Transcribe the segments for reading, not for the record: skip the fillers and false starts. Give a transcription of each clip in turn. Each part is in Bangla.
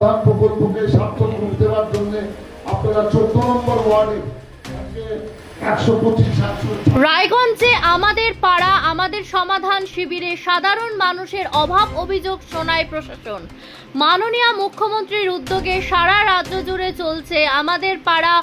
প্রকল্পকে সার্থক রূপ দেওয়ার জন্য আপনারা 14 নম্বর ওয়ার্ডে রায়গঞ্জে আমাদের পাড়া আমাদের সমাধান শিবিরে সাধারণ মানুষের অভাব অভিযোগ শোনায় প্রশাসন। মাননীয় মুখ্যমন্ত্রীর উদ্যোগে সারা রাজ্য জুড়ে চলছে আমাদের পাড়া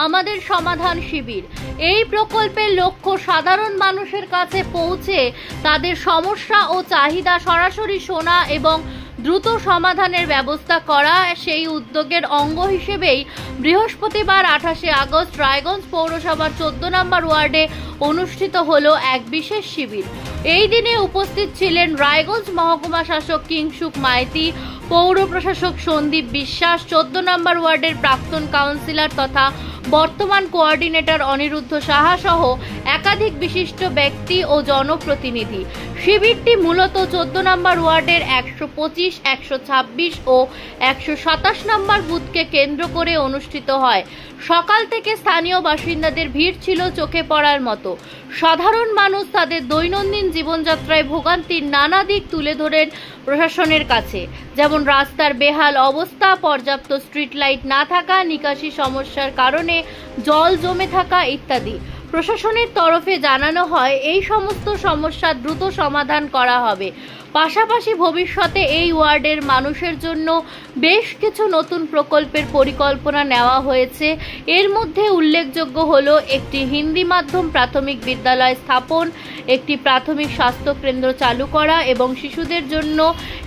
আমাদের সমাধান শিবির। এই প্রকল্পের লক্ষ্য সাধারণ মানুষের কাছে পৌঁছে তাদের সমস্যা ও চাহিদা সরাসরি শোনা এবং দ্রুত সমাধানের ব্যবস্থা করা। সেই উদ্যোগের অঙ্গ হিসেবেই বৃহস্পতিবার 28শে আগস্ট রায়গঞ্জ পৌরসভার 14 নম্বর ওয়ার্ডে অনুষ্ঠিত হলো এক বিশেষ শিবির। এই দিনে উপস্থিত ছিলেন রায়গঞ্জ মহকুমা শাসক কিংসুক মাইতি, পৌর প্রশাসক সন্দীপ বিশ্বাস, 14 নম্বর ওয়ার্ডের প্রাক্তন কাউন্সিলর তথা বর্তমান কোঅর্ডিনেটর অনিরুদ্ধ সাহা সহ একাধিক বিশিষ্ট ব্যক্তি ও জনপ্রতিনিধি। শিবিরটি মূলত 14 নম্বর ওয়ার্ডের 125, 126 ও 127 নম্বর বুথকে কেন্দ্র করে অনুষ্ঠিত হয়। সকাল থেকে স্থানীয় বাসিন্দাদের ভিড় ছিল চোখে পড়ার মতো। সাধারণ মানুষ তাদের দৈনন্দিন জীবনযাত্রায় ভোগান্তির নানা দিক তুলে ধরেন প্রশাসনের কাছে, যেমন রাস্তার বেহাল অবস্থা, পর্যাপ্ত স্ট্রিট লাইট না থাকা, নিকাশি সমস্যার কারণে জল জমে থাকা ইত্যাদি। প্রশাসনের তরফে জানানো হয় এই সমস্ত সমস্যা দ্রুত সমাধান করা হবে। পাশাপাশি ভবিষ্যতে এই ওয়ার্ডের মানুষের জন্য বেশ কিছু নতুন প্রকল্পের পরিকল্পনা নেওয়া হয়েছে। এর মধ্যে উল্লেখযোগ্য হলো একটি হিন্দি মাধ্যম প্রাথমিক বিদ্যালয় স্থাপন, একটি প্রাথমিক স্বাস্থ্য কেন্দ্র চালু করা এবং শিশুদের জন্য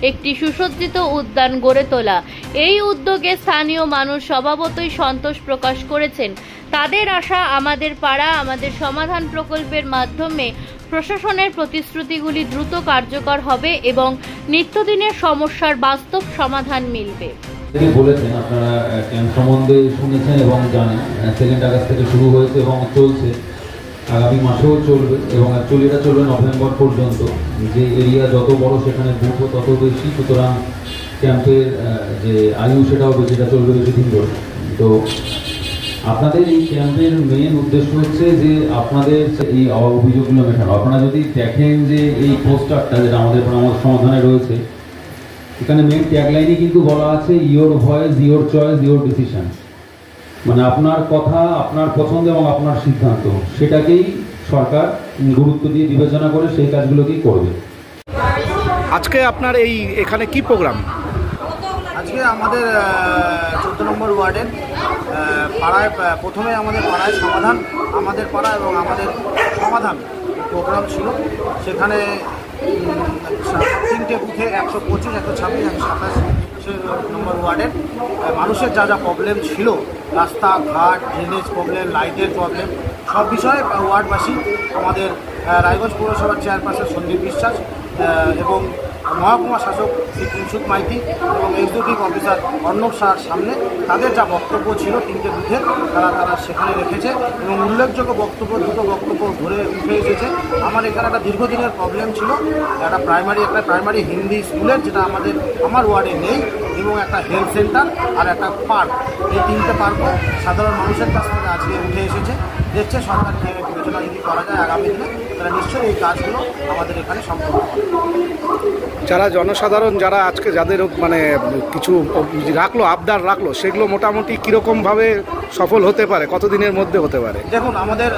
একটি সুসজ্জিত উদ্যান গড়ে তোলা। এই উদ্যোগে স্থানীয় মানুষ স্বভাবতই সন্তোষ প্রকাশ করেছেন। তাদের আশা আমাদের পাড়া আমাদের সমাধান প্রকল্পের মাধ্যমে প্রশাসনের প্রতিশ্রুতিগুলি দ্রুত কার্যকর হবে এবং নিত্যদিনের সমস্যার বাস্তব সমাধান মিলবে। বলেছেন আপনারা ক্যাম্প সম্বন্ধে শুনেছেন এবং জানেন। 2 আগস্ট থেকে শুরু হয়েছে এবং চলছে, আগামী মাসেও চলবে এবং অ্যাকচুয়ালি এটা চলবে নভেম্বর পর্যন্ত। যে এরিয়া যত বড় সেখানে বুথও তত বেশি, সুতরাং ক্যাম্পের যে আয়ু সেটাও বেশি, এটা চলবে বেশি দিন ধরে। তো আপনাদের এই ক্যাম্পের মেন উদ্দেশ্য হচ্ছে যে আপনাদের এই অভিযোগগুলো মেটানো। আপনারা যদি দেখেন যে এই পোস্টারটা যেটা আমাদের সমাধানে রয়েছে, এখানে মেন ট্যাগলাইনই কিন্তু বলা আছে your voice your choice your decision, মানে আপনার কথা আপনার পছন্দ এবং আপনার সিদ্ধান্ত, সেটাকেই সরকার গুরুত্ব দিয়ে বিবেচনা করে সেই কাজগুলোকেই করবে। আজকে আপনার এই এখানে কি প্রোগ্রাম? আজকে আমাদের 14 নম্বর ওয়ার্ডের পাড়ায় প্রথমে আমাদের পাড়ায় সমাধান আমাদের পাড়া এবং আমাদের সমাধান প্রোগ্রাম ছিল। সেখানে 3টে বুথে 125, 126, 127 নম্বর ওয়ার্ডের মানুষের যা যা প্রবলেম ছিল, রাস্তাঘাট, ড্রেনেজ প্রবলেম, লাইটের প্রবলেম, সব বিষয়ে ওয়ার্ডবাসী আমাদের রায়গঞ্জ পৌরসভার চেয়ারপারসন সন্দীপ বিশ্বাস এবং মহকুমা শাসক শ্রী কিংসুক মাইতি এবং এক্সিকিউটিভ অফিসার অর্ণব শাহর সামনে তাদের যা বক্তব্য ছিল 3টে বুথে তারা সেখানে রেখেছে এবং উল্লেখযোগ্য বক্তব্য, দুটো বক্তব্য ধরে উঠে এসেছে। আমার এখানে একটা দীর্ঘদিনের প্রবলেম ছিল, একটা প্রাইমারি হিন্দি স্কুলের, যেটা আমার ওয়ার্ডে নেই, এবং একটা হেলথ সেন্টার আর একটা পার্ক। এই 3টে পার্কও সাধারণ মানুষের কাছ থেকে আজকে উঠে এসেছে। দেখছে সরকার বিবেচনা যদি করা যায় আগামী দিনে, তারা নিশ্চয়ই এই কাজগুলো আমাদের এখানে সম্পন্ন হবে। যারা জনসাধারণ যারা আজকে যাদের মানে কিছু রাখলো, আবদার রাখলো, সেগুলো মোটামুটি কীরকমভাবে সফল হতে পারে, কতদিনের মধ্যে হতে পারে? দেখুন, আমাদের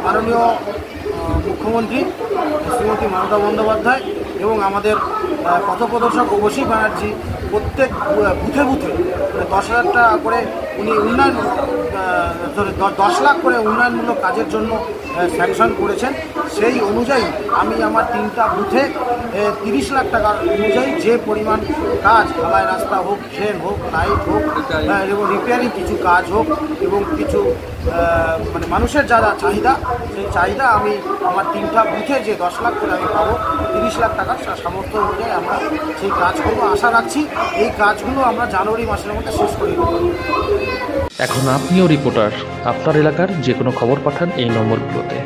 মাননীয় মুখ্যমন্ত্রী শ্রীমতী মমতা বন্দ্যোপাধ্যায় এবং আমাদের পথপ্রদর্শক অবশ্যই ব্যানার্জি প্রত্যেক বুথে 10,000 টাকা করে উনি 10 লাখ করে উন্নয়নমূলক কাজের জন্য স্যাংশন করেছেন। সেই অনুযায়ী আমি আমার 3টা বুথে 30 লাখ টাকা অনুযায়ী যে পরিমাণ কাজ, ঢালাই রাস্তা হোক, ড্রেন হোক, লাইট হোক এবং রিপেয়ারিং কিছু কাজ হোক এবং কিছু মানে মানুষের যা যা চাহিদা, সেই চাহিদা আমি আমার 3টা বুথে যে 10 লাখ করে আমি পাবো, 30 লাখ টাকার সামর্থ্য অনুযায়ী আমরা সেই কাজ করবো। আশা রাখছি এই কাজগুলো আমরা জানুয়ারি মাসের মধ্যে শেষ করে দেব। এখন আপনিও রিপোর্টার, আপনার এলাকার যে কোনো খবর পাঠান এই নম্বরগুলোতে।